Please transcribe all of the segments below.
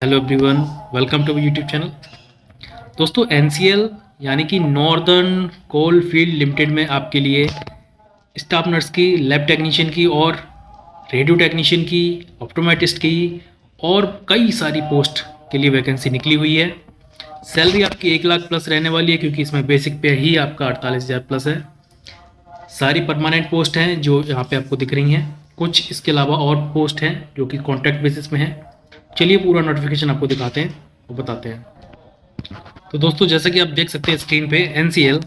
Hello everyone, welcome to YouTube channel. दोस्तों, NCL यानी कि नॉर्दर्न कोल फील्ड लिमिटेड में आपके लिए स्टाफ नर्स की, लैब टेक्नीशियन की और रेडियो टेक्नीशियन की, ऑप्टोमेट्रिस्ट की और कई सारी पोस्ट के लिए वैकेंसी निकली हुई है। सैलरी आपकी 1 लाख प्लस रहने वाली है, क्योंकि इसमें बेसिक पे ही आपका 48,000 प्लस है। सारी परमानेंट पोस्ट हैं जो यहाँ पे आपको दिख रही हैं। कुछ इसके अलावा और पोस्ट हैं जो कि कॉन्ट्रैक्ट बेसिस में हैं। चलिए पूरा नोटिफिकेशन आपको दिखाते हैं और बताते हैं। तो दोस्तों, जैसा कि आप देख सकते हैं स्क्रीन पे, एनसीएल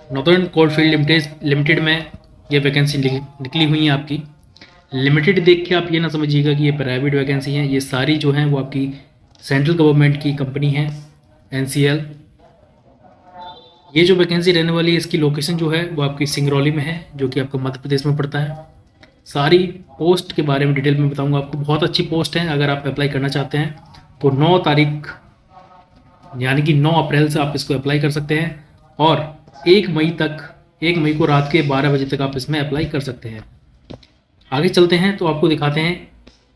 नॉर्दर्न कोलफील्ड लिमिटेड में ये वैकेंसी निकली हुई है आपकी। लिमिटेड देख के आप ये ना समझिएगा कि ये प्राइवेट वैकेंसी हैं। ये सारी जो हैं वो आपकी सेंट्रल गवर्नमेंट की कंपनी है एनसीएल। ये जो वैकेंसी रहने वाली है, इसकी लोकेशन जो है वो आपकी सिंगरौली में है, जो कि आपका मध्य प्रदेश में पड़ता है। सारी पोस्ट के बारे में डिटेल में बताऊंगा आपको। बहुत अच्छी पोस्ट है। अगर आप अप्लाई करना चाहते हैं तो 9 तारीख यानी कि 9 अप्रैल से आप इसको अप्लाई कर सकते हैं और 1 मई को रात के 12 बजे तक आप इसमें अप्लाई कर सकते हैं। आगे चलते हैं तो आपको दिखाते हैं।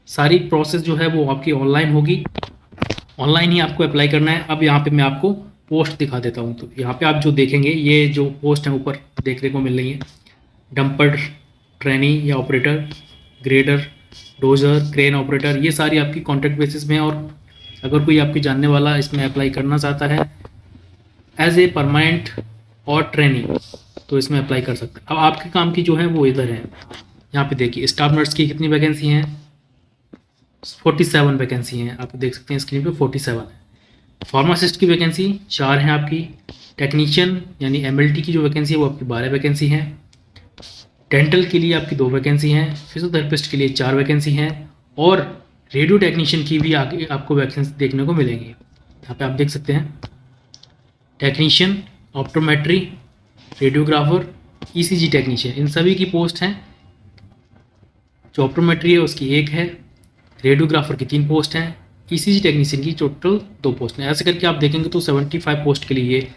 सारी प्रोसेस जो है वो आपकी ऑनलाइन होगी। ऑनलाइन ही आपको अप्लाई करना है। अब यहाँ पे मैं आपको पोस्ट दिखा देता हूँ। तो यहाँ पे आप जो देखेंगे, ये जो पोस्ट है ऊपर देखने को मिल रही है, डंपर ट्रेनी या operator, grader, dozer, crane operator, ये सारी आपकी कॉन्ट्रैक्ट बेसिस में। और अगर कोई आपकी जानने वाला इसमें अप्लाई करना चाहता है एज ए परमानेंट और ट्रेनिंग, तो इसमें अप्लाई कर सकते हैं। अब आपके काम की जो है वो इधर है। यहाँ पे देखिए स्टाफ नर्स की कितनी वैकेंसी हैं, 47 वैकेंसी हैं। आप देख सकते हैं स्क्रीन पे 47 है। फार्मासिस्ट की वैकेंसी 4 हैं आपकी। टेक्नीशियन यानी एमएलटी की जो वैकेंसी है वो आपकी 12 वैकेंसी हैं। डेंटल के लिए आपकी 2 वैकेंसी हैं। फिजियोथेरेपिस्ट के लिए 4 वैकेंसी हैं और रेडियो टेक्नीशियन की भी आगे आपको वैकेंसी देखने को मिलेगी। यहाँ पे आप देख सकते हैं technician, optometry, radiographer, ECG technician, इन सभी की पोस्ट हैं। जो ऑप्टोमेट्री है उसकी 1 है, रेडियोग्राफर की 3 पोस्ट हैं, ईसीजी टेक्नीशियन की टोटल 2 पोस्ट हैं। ऐसे करके आप देखेंगे तो 75 पोस्ट के लिए ये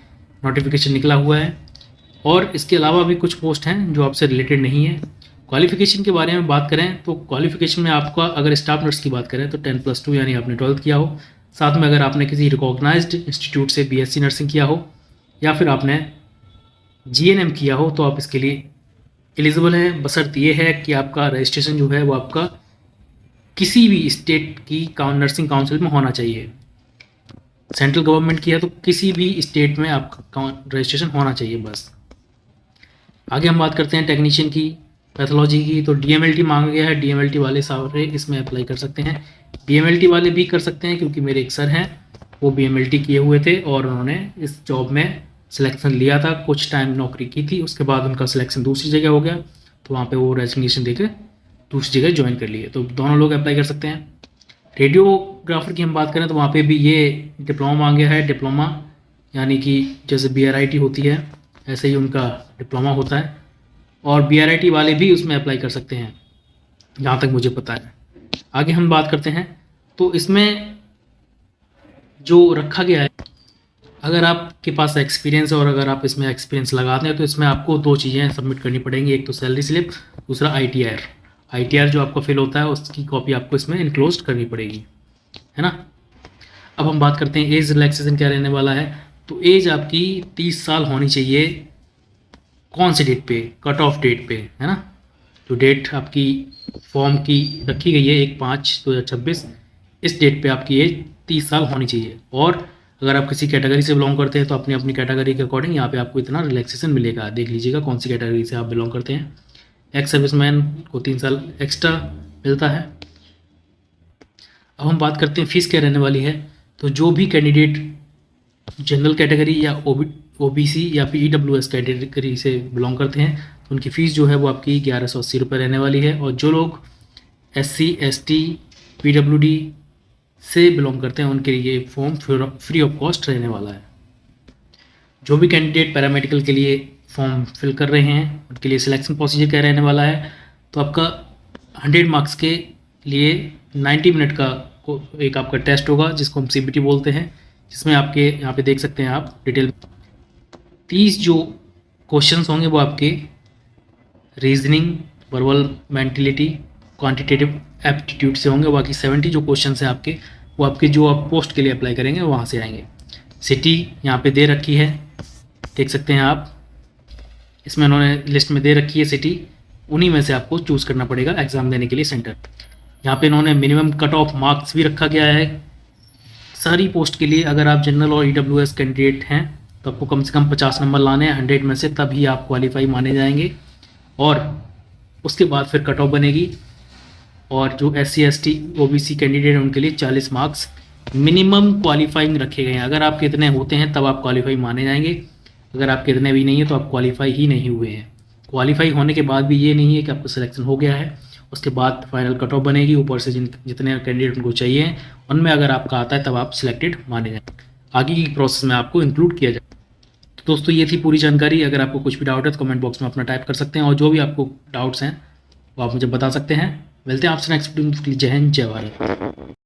नोटिफिकेशन निकला हुआ है। और इसके अलावा भी कुछ पोस्ट हैं जो आपसे रिलेटेड नहीं है। क्वालिफिकेशन के बारे में बात करें तो क्वालिफिकेशन में आपका, अगर स्टाफ नर्स की बात करें तो 10+2 यानी आपने 12th किया हो। साथ में अगर आपने किसी रिकॉग्नाइज्ड इंस्टीट्यूट से बीएससी नर्सिंग किया हो या फिर आपने जीएनएम किया हो तो आप इसके लिए एलिजिबल हैं। बशर्ते ये है कि आपका रजिस्ट्रेशन जो है वो आपका किसी भी स्टेट की नर्सिंग काउंसिल में होना चाहिए। सेंट्रल गवर्नमेंट की है तो किसी भी स्टेट में आपका रजिस्ट्रेशन होना चाहिए बस। आगे हम बात करते हैं टेक्नीशियन की, पैथोलॉजी की। तो डीएमएलटी मांगा गया है। डीएमएलटी वाले सारे इसमें अप्लाई कर सकते हैं। बीएमएलटी वाले भी कर सकते हैं, क्योंकि मेरे एक सर हैं वो बीएमएलटी किए हुए थे और उन्होंने इस जॉब में सिलेक्शन लिया था। कुछ टाइम नौकरी की थी, उसके बाद उनका सिलेक्शन दूसरी जगह हो गया, तो वहाँ पर वो रेजिग्नेशन देकर दूसरी जगह ज्वाइन कर लिए। तो दोनों लोग अप्लाई कर सकते हैं। रेडियोग्राफर की हम बात करें तो वहाँ पे भी ये डिप्लोमा मांगा गया है। डिप्लोमा यानी कि जैसे बीआरआईटी होती है ऐसे ही उनका डिप्लोमा होता है और बीआरआईटी वाले भी उसमें अप्लाई कर सकते हैं, जहाँ तक मुझे पता है। आगे हम बात करते हैं तो इसमें जो रखा गया है, अगर आपके पास एक्सपीरियंस है और अगर आप इसमें एक्सपीरियंस लगाते हैं तो इसमें आपको 2 चीज़ें सबमिट करनी पड़ेंगी। एक तो सैलरी स्लिप, दूसरा आईटीआर जो आपका फिल होता है उसकी कॉपी आपको इसमें इनक्लोज करनी पड़ेगी, है ना। अब हम बात करते हैं एज रिलैक्सेशन क्या रहने वाला है। तो एज आपकी 30 साल होनी चाहिए। कौन सी डेट पे? कट ऑफ डेट पे, है ना। जो डेट आपकी फॉर्म की रखी गई है 1/5/2026, इस डेट पे आपकी एज 30 साल होनी चाहिए। और अगर आप किसी कैटेगरी से बिलोंग करते हैं तो अपनी अपनी कैटेगरी के अकॉर्डिंग यहाँ पे आपको इतना रिलैक्सेशन मिलेगा। देख लीजिएगा कौन सी कैटेगरी से आप बिलोंग करते हैं। एक्स सर्विसमैन को 3 साल एक्स्ट्रा मिलता है। अब हम बात करते हैं फ़ीस क्या रहने वाली है। तो जो भी कैंडिडेट जनरल कैटेगरी या ओबीसी या फिर ईडब्ल्यूएस कैटेगरी से बिलोंग करते हैं तो उनकी फ़ीस जो है वो आपकी 1180 रुपये रहने वाली है। और जो लोग एससी, एसटी, पीडब्ल्यूडी से बिलोंग करते हैं उनके लिए फॉर्म फ्री ऑफ कॉस्ट रहने वाला है। जो भी कैंडिडेट पैरामेडिकल के लिए फॉर्म फिल कर रहे हैं उनके लिए सिलेक्शन प्रोसीजर क्या रहने वाला है। तो आपका 100 मार्क्स के लिए 90 मिनट का एक आपका टेस्ट होगा, जिसको हम सीबीटी बोलते हैं, जिसमें आपके यहाँ पे देख सकते हैं आप डिटेल 30 जो क्वेश्चंस होंगे वो आपके reasoning, verbal mentality, quantitative aptitude से होंगे। बाकी 70 जो क्वेश्चंस हैं आपके वो आपके जो आप पोस्ट के लिए अप्लाई करेंगे वहाँ से आएंगे। सिटी यहाँ पे दे रखी है, देख सकते हैं आप, इसमें उन्होंने लिस्ट में दे रखी है सिटी, उन्हीं में से आपको चूज़ करना पड़ेगा एग्ज़ाम देने के लिए सेंटर। यहाँ पे इन्होंने मिनिमम कट ऑफ मार्क्स भी रखा गया है सारी पोस्ट के लिए। अगर आप जनरल और EWS कैंडिडेट हैं तो आपको कम से कम 50 नंबर लाने हैं 100 में से, तभी आप क्वालिफाई माने जाएंगे। और उसके बाद फिर कट ऑफ बनेगी, और जो SC ST OBC कैंडिडेट हैं उनके लिए 40 मार्क्स मिनिमम क्वालिफाइंग रखे गए हैं। अगर आपके इतने होते हैं तब आप क्वालिफाई माने जाएंगे, अगर आपके इतने भी नहीं है तो आप क्वालिफाई ही नहीं हुए हैं। क्वालिफाई होने के बाद भी ये नहीं है कि आपका सिलेक्शन हो गया है, उसके बाद फाइनल कट ऑफ बनेगी, ऊपर से जितने कैंडिडेट उनको चाहिए उनमें अगर आपका आता है तब आप सिलेक्टेड माने जाए, आगे की प्रोसेस में आपको इंक्लूड किया जाए। तो दोस्तों ये थी पूरी जानकारी। अगर आपको कुछ भी डाउट है तो कमेंट बॉक्स में अपना टाइप कर सकते हैं, और जो भी आपको डाउट्स हैं वो आप मुझे बता सकते हैं। मिलते हैं आपसे नेक्स्ट वीडियो में। जय हिंद, जय भारत।